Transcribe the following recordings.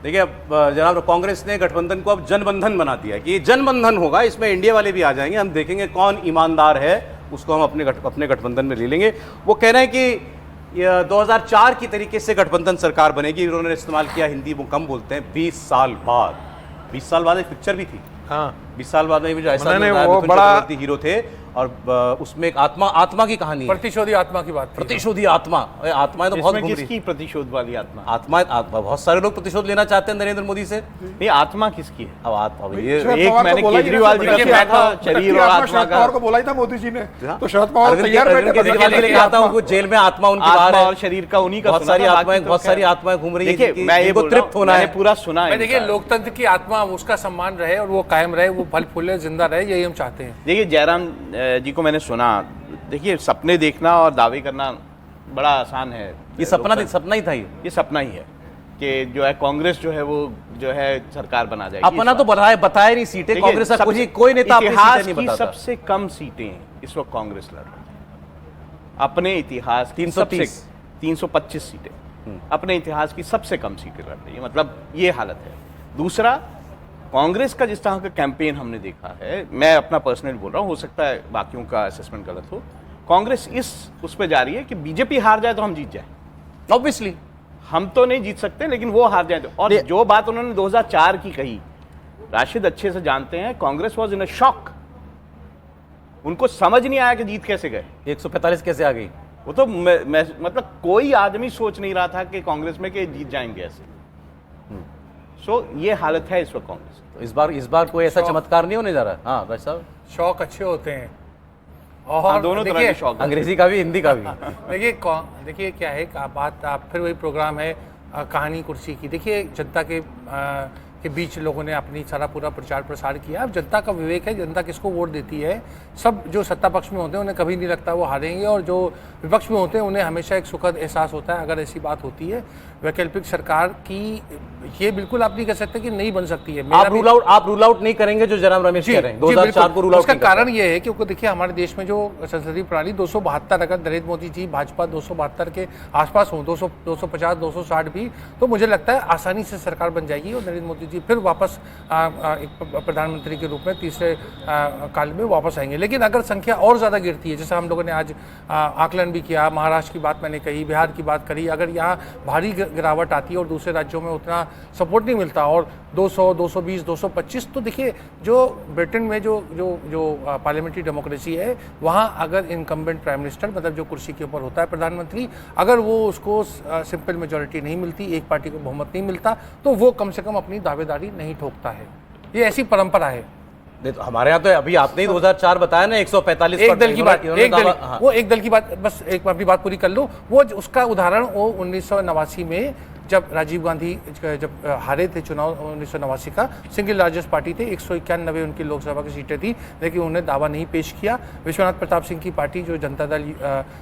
देखिए अब जनाब कांग्रेस ने गठबंधन को अब जनबंधन बना दिया है कि ये जनबंधन होगा, इसमें इंडिया वाले भी आ जाएंगे, हम देखेंगे कौन ईमानदार है उसको हम अपने गठबंधन में ले लेंगे। वो कह रहे हैं कि 2004 की तरीके से गठबंधन सरकार बनेगी। उन्होंने इस्तेमाल किया, हिंदी वो कम बोलते हैं, 20 साल बाद। 20 साल बाद एक पिक्चर भी थी, हाँ 20 साल बाद में जो ऐसा वो बड़ा हीरो थे और उसमें एक आत्मा की कहानी, प्रतिशोधी आत्मा की बात, प्रतिशोधी आत्मा तो बहुत किसकी प्रतिशोध वाली आत्मा बहुत सारे लोग प्रतिशोध लेना चाहते हैं नरेंद्र मोदी से। नहीं, आत्मा किसकी है? अब आत्मा ये एक मैंने केजरीवाल जी का शरीर और आत्मा का को बोला ही था मोदी जी ने, तो शरद पवार तैयार आता हूँ जेल में आत्मा उनकी बाहर है और शरीर का उन्हीं का बहुत सारी आत्माएं घूम रही है। मैं ये तृप्त होना है, पूरा सुना है। देखिए लोकतंत्र की आत्मा उसका सम्मान रहे और वो कायम रहे, वो फल फूले जिंदा रहे, यही हम चाहते हैं। देखिए जयराम जी को मैंने सुना, देखिए सपने देखना और दावे करना बड़ा आसान है। ये सपना ही था, ये सपना ही है कि जो है कांग्रेस जो है वो जो है सरकार बना जाएगी। अपना तो बताया नहीं सीटें कांग्रेस का, कोई नेता इतिहास की सबसे कम सीटें इस वक्त कांग्रेस लड़ रही है। अपने इतिहास 325 सीटें अपने इतिहास की सबसे कम सीटें लड़ रही है, मतलब ये हालत है। दूसरा, कांग्रेस का जिस तरह का कैंपेन हमने देखा है, मैं अपना पर्सनल बोल रहा हूँ, हो सकता है बाकियों का असेसमेंट गलत हो, कांग्रेस उस पे जा रही है कि बीजेपी हार जाए तो हम जीत जाए। ऑब्वियसली हम तो नहीं जीत सकते, लेकिन वो हार जाए तो। और जो बात उन्होंने 2004 की कही, राशिद अच्छे से जानते हैं, Congress was in a shock. उनको समझ नहीं आया कि जीत कैसे गए, 145 कैसे आ गई। वो तो मतलब कोई आदमी सोच नहीं रहा था कि कांग्रेस में कि जीत जाएंगे ऐसे। सो ये हालत है इस वक्त कांग्रेस। तो इस बार कोई ऐसा चमत्कार नहीं होने जा रहा है। हाँ भाई साहब, शौक अच्छे होते हैं और दोनों तरह के शौक, अंग्रेजी का भी हिंदी का भी। देखिए क्या है बात, आप फिर वही प्रोग्राम है कहानी कुर्सी की। देखिए जनता के बीच लोगों ने अपनी सारा पूरा प्रचार प्रसार किया। अब जनता का विवेक है, जनता किसको वोट देती है। सब जो सत्ता पक्ष में होते हैं उन्हें कभी नहीं लगता वो हारेंगे, और जो विपक्ष में होते हैं उन्हें हमेशा एक सुखद एहसास होता है अगर ऐसी बात होती है। वैकल्पिक सरकार की ये बिल्कुल आप नहीं कह सकते कि नहीं बन सकती है। आप रूल आउट नहीं करेंगे जो जयराम रमेश कह रहे हैं 2004 को रूल आउट। उसका कारण ये है क्योंकि देखिए हमारे देश में जो संसदीय प्रणाली 272, अगर नरेंद्र मोदी जी भाजपा 272 के आसपास हो, 250 260 भी, तो मुझे लगता है आसानी से सरकार बन जाएगी और नरेंद्र मोदी जी फिर वापस एक प्रधानमंत्री के रूप में तीसरे काल में वापस आएंगे। लेकिन अगर संख्या और ज़्यादा गिरती है, जैसे हम लोगों ने आज आकलन भी किया, महाराष्ट्र की बात मैंने कही, बिहार की बात करी, अगर यहाँ भारी गिरावट आती है और दूसरे राज्यों में उतना सपोर्ट नहीं मिलता और 200 220 225, तो देखिए जो ब्रिटेन में जो पार्लियामेंट्री डेमोक्रेसी है, वहाँ अगर इनकम्बेंट प्राइम मिनिस्टर, मतलब जो कुर्सी के ऊपर होता है प्रधानमंत्री, अगर वो उसको सिंपल मेजॉरिटी नहीं मिलती, एक पार्टी को बहुमत नहीं मिलता, तो वो कम से कम अपनी दावेदारी नहीं ठोकता है। ये ऐसी परंपरा है। तो हमारे यहाँ तो अभी आपने 2004 बताया ना, 145 एक दल की बात, वो एक दल की बात, बस एक अभी बात पूरी कर लूँ। वो उसका उदाहरण वो 1989 में जब राजीव गांधी जब हारे थे चुनाव 1989 का, सिंगल लार्जेस्ट पार्टी थे, 191 उनकी लोकसभा की सीटें थी, लेकिन उन्होंने दावा नहीं पेश किया। विश्वनाथ प्रताप सिंह की पार्टी जो जनता दल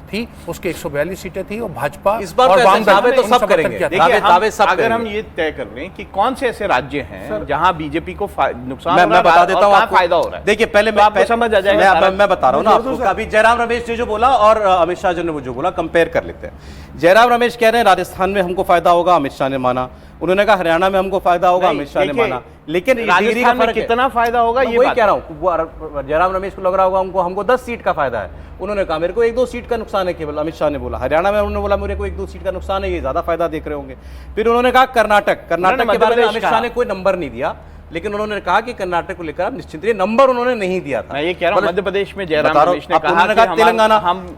थी, उसके 142 सीटें थी और भाजपा और वाम दल तो सब करेंगे। अगर हम ये तय कर लें कि कौन से ऐसे राज्य हैं जहां बीजेपी को नुकसान, मैं बता देता हूं आपको फायदा हो रहा है। देखिए पहले मैं आपको समझ आ जाएगा, मैं बता रहा हूं ना आपको। अभी जयराम रमेश ने जो बोला और अमित शाह जी ने जो बोला, कंपेयर कर लेते हैं। जयराम रमेश कह रहे हैं राजस्थान में हमको फायदा होगा, अमित शाह ने माना। उन्होंने कहा हरियाणा में हमको फायदा होगा, अमित शाह ने माना। लेकिन राजस्थान में कितना फायदा होगा ये वही कह रहा हूँ। जयराम रमेश को लग रहा होगा हमको 10 सीट का फायदा है, उन्होंने कहा मेरे को 1-2 सीट का नुकसान है केवल। अमित शाह ने बोला हरियाणा में, उन्होंने बोला मेरे को 1-2 सीट का नुकसान है, ये ज्यादा फायदा देख रहे होंगे। फिर उन्होंने कहा कर्नाटक के बारे में अमित शाह ने कोई नंबर नहीं दिया, लेकिन उन्होंने कहा कि कर्नाटक को लेकर आप निश्चिंत रहिए, नंबर उन्होंने नहीं दिया था। मैं ये कह रहा हूं मध्य प्रदेश में जयराम रमेश ने कहा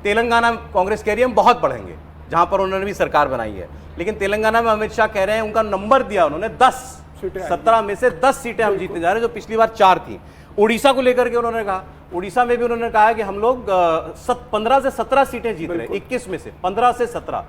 तेलंगाना कांग्रेस कह रही है हम बहुत बढ़ेंगे, जहां पर उन्होंने भी सरकार बनाई है। लेकिन तेलंगाना में अमित शाह कह रहे हैं, उनका नंबर दिया उन्होंने 10, 17 में से 10 सीटें हम जीतने जा रहे हैं, जो पिछली बार 4 थी। उड़ीसा को लेकर के उन्होंने कहा, उड़ीसा में भी उन्होंने कहा कि हम लोग 15 से 17 सीटें जीत रहे हैं, 21 में से 15 से 17।